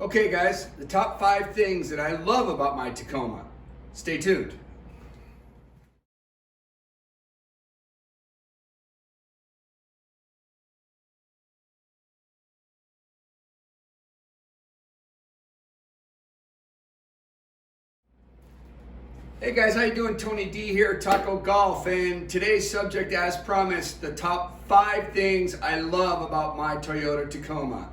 Okay guys, the top 5 things that I love about my Tacoma. Stay tuned. Hey guys, how you doing? Tony D here, Taco Golf, and today's subject, as promised, the top 5 things I love about my Toyota Tacoma.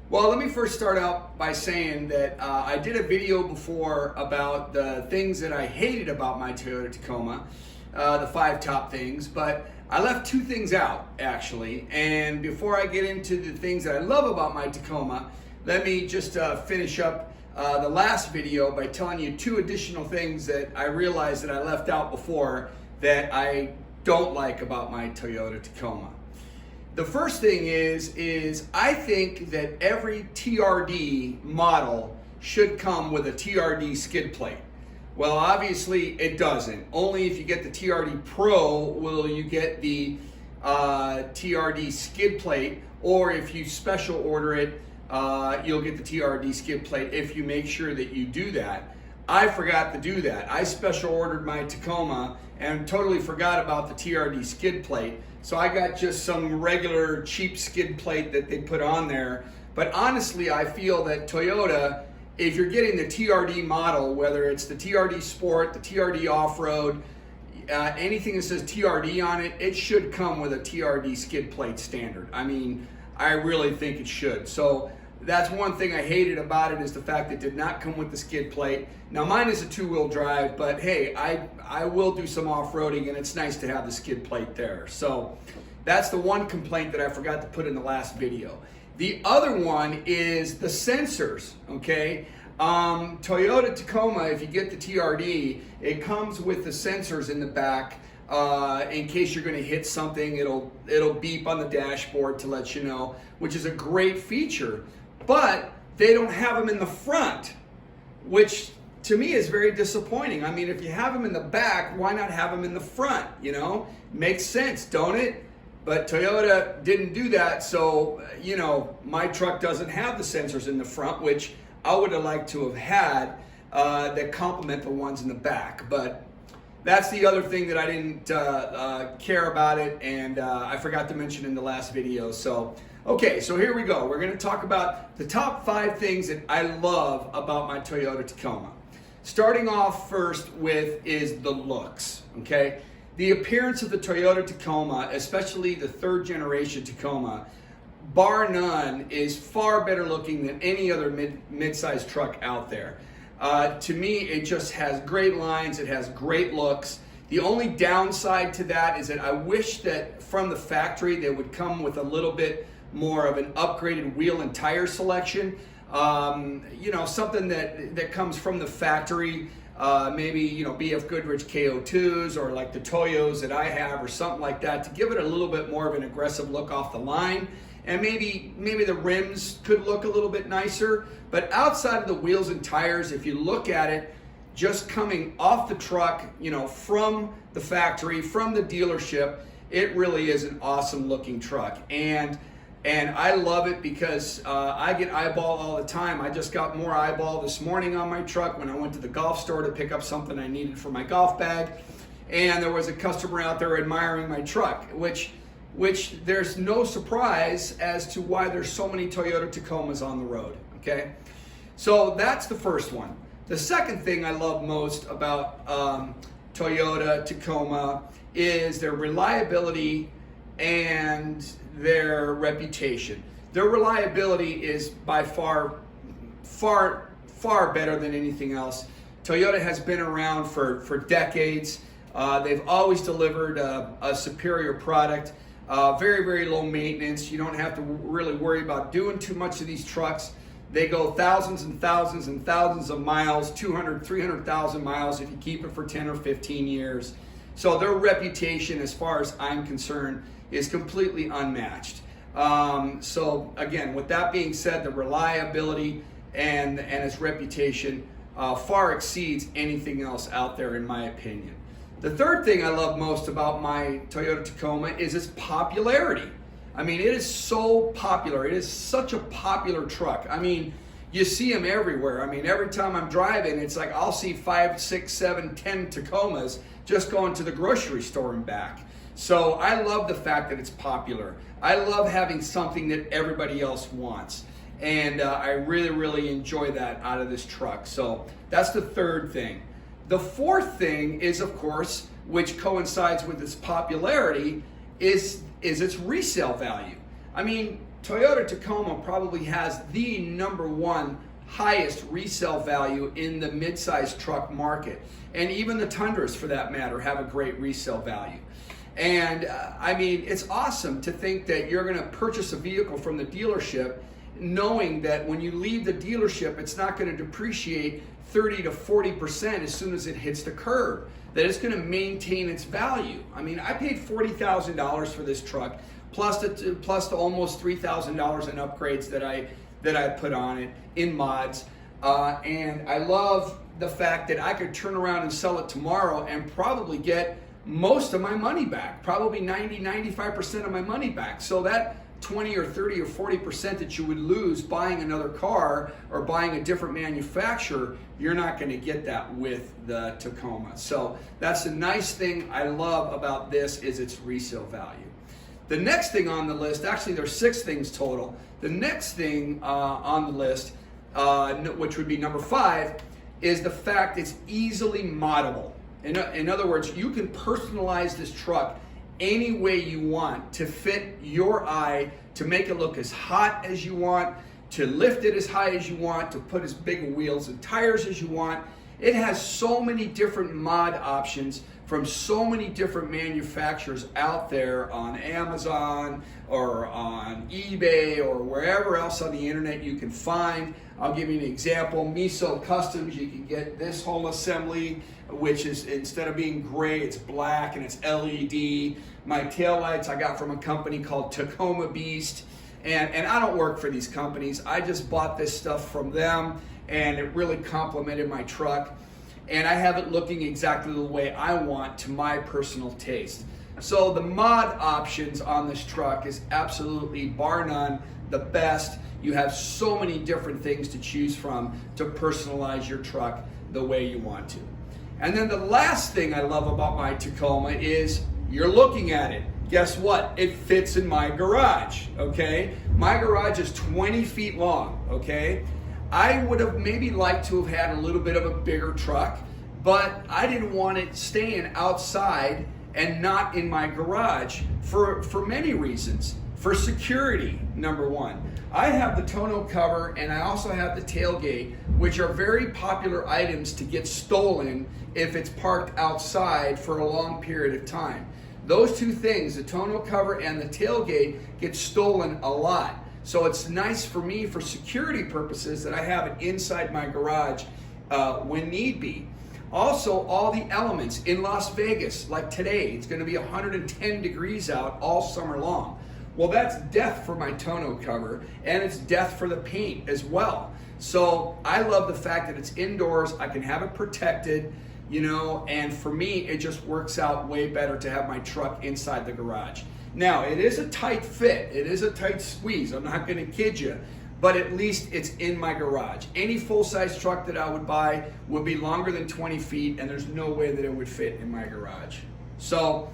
Well, let me first start out by saying that I did a video before about the things that I hated about my Toyota Tacoma, the 5 top things, but I left 2 things out actually. And before I get into the things that I love about my Tacoma, let me just finish up the last video by telling you 2 additional things that I realized that I left out before that I don't like about my Toyota Tacoma. The first thing is I think that every TRD model should come with a TRD skid plate. Well, obviously it doesn't. Only if you get the TRD Pro will you get the TRD skid plate, or if you special order it, you'll get the TRD skid plate if you make sure that you do that. I forgot to do that. I special ordered my Tacoma and totally forgot about the TRD skid plate. So I got just some regular cheap skid plate that they put on there. But honestly, I feel that Toyota, if you're getting the TRD model, whether it's the TRD Sport, the TRD Off-Road, anything that says TRD on it, it should come with a TRD skid plate standard. I mean, I really think it should. So that's one thing I hated about it, is the fact that it did not come with the skid plate. Now mine is a 2-wheel drive, but hey, I will do some off-roading and it's nice to have the skid plate there. So that's the one complaint that I forgot to put in the last video. The other one is the sensors, okay? Toyota Tacoma, if you get the TRD, it comes with the sensors in the back. In case you're going to hit something, it'll beep on the dashboard to let you know, which is a great feature. But they don't have them in the front, which to me is very disappointing. I mean, if you have them in the back, why not have them in the front? You know, makes sense, don't it? But Toyota didn't do that, so you know, my truck doesn't have the sensors in the front, which I would have liked to have had that complement the ones in the back. But that's the other thing that I didn't care about it, and I forgot to mention in the last video. So, okay, so here we go. We're going to talk about the top 5 things that I love about my Toyota Tacoma. Starting off first with is the looks, okay? The appearance of the Toyota Tacoma, especially the 3rd generation Tacoma, bar none, is far better looking than any other mid-sized truck out there. To me, it just has great lines, it has great looks. The only downside to that is that I wish that from the factory they would come with a little bit more of an upgraded wheel and tire selection. You know, something that comes from the factory, maybe, you know, BF Goodrich KO2s or like the Toyos that I have or something like that, to give it a little bit more of an aggressive look off the line. And maybe the rims could look a little bit nicer. But outside of the wheels and tires, if you look at it, just coming off the truck, you know, from the factory, from the dealership, it really is an awesome looking truck. And I love it because I get eyeball all the time. I just got more eyeball this morning on my truck when I went to the golf store to pick up something I needed for my golf bag. And there was a customer out there admiring my truck, which there's no surprise as to why there's so many Toyota Tacomas on the road, okay? So that's the first one. The second thing I love most about Toyota Tacoma is their reliability and their reputation. Their reliability is by far better than anything else. Toyota has been around for decades. They've always delivered a superior product. Very, very low maintenance. You don't have to really worry about doing too much of these trucks. They go thousands and thousands and thousands of miles, 200, 300,000 miles if you keep it for 10 or 15 years. So their reputation, as far as I'm concerned, is completely unmatched. So again, with that being said, the reliability and its reputation far exceeds anything else out there, in my opinion. The third thing I love most about my Toyota Tacoma is its popularity. I mean, it is so popular. It is such a popular truck. I mean, You see them everywhere. I mean, every time I'm driving, it's like I'll see 5, 6, 7, 10 Tacomas just going to the grocery store and back. So I love the fact that it's popular. I love having something that everybody else wants. And I really, really enjoy that out of this truck. So that's the third thing. The fourth thing is, of course, which coincides with its popularity, is its resale value. I mean, Toyota Tacoma probably has the #1 highest resale value in the midsize truck market. And even the Tundras, for that matter, have a great resale value. And I mean, it's awesome to think that you're going to purchase a vehicle from the dealership knowing that when you leave the dealership, it's not going to depreciate 30 to 40% as soon as it hits the curb, that it's going to maintain its value. I mean, I paid $40,000 for this truck, plus the almost $3,000 in upgrades that I put on it in mods. And I love the fact that I could turn around and sell it tomorrow and probably get most of my money back, probably 95% of my money back. So that 20 or 30 or 40% that you would lose buying another car or buying a different manufacturer, you're not going to get that with the Tacoma. So that's the nice thing I love about this, is its resale value. The next thing on the list, actually there's 6 things total. The next thing on the list, which would be number 5, is the fact it's easily moddable. In other words, you can personalize this truck any way you want to fit your eye, to make it look as hot as you want, to lift it as high as you want, to put as big wheels and tires as you want. It has so many different mod options from so many different manufacturers out there on Amazon or on eBay or wherever else on the internet you can find. I'll give you an example. Miso Customs, you can get this whole assembly, which is, instead of being gray, it's black and it's LED. My taillights I got from a company called Tacoma Beast. And I don't work for these companies. I just bought this stuff from them, and it really complemented my truck. And I have it looking exactly the way I want, to my personal taste. So the mod options on this truck is absolutely, bar none, the best. You have so many different things to choose from to personalize your truck the way you want to. And then the last thing I love about my Tacoma is, you're looking at it. Guess what? It fits in my garage, okay? My garage is 20 feet long, okay? I would have maybe liked to have had a little bit of a bigger truck, but I didn't want it staying outside and not in my garage for many reasons. For security, number 1. I have the tonneau cover and I also have the tailgate, which are very popular items to get stolen if it's parked outside for a long period of time. Those 2 things, the tonneau cover and the tailgate, get stolen a lot. So it's nice for me, for security purposes, that I have it inside my garage when need be. Also, all the elements in Las Vegas, like today, it's going to be 110 degrees out all summer long. Well, that's death for my tonneau cover, and it's death for the paint as well. So I love the fact that it's indoors, I can have it protected, you know, and for me, it just works out way better to have my truck inside the garage. Now, it is a tight fit, it is a tight squeeze, I'm not gonna kid you, but at least it's in my garage. Any full-size truck that I would buy would be longer than 20 feet, and there's no way that it would fit in my garage. So,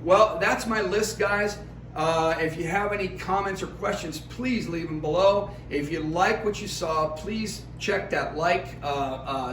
well, that's my list, guys. If you have any comments or questions, please leave them below. If you like what you saw, please check that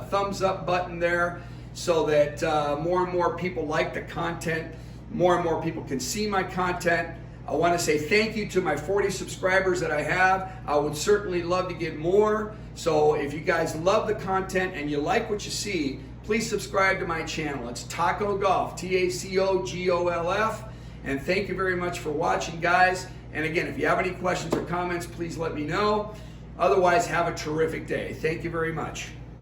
thumbs up button there, so that more and more people like the content, more and more people can see my content. I want to say thank you to my 40 subscribers that I have. I would certainly love to get more. So if you guys love the content and you like what you see, please subscribe to my channel. It's Taco Golf, TACOGOLF. And thank you very much for watching, guys. And again, if you have any questions or comments, please let me know. Otherwise, have a terrific day. Thank you very much.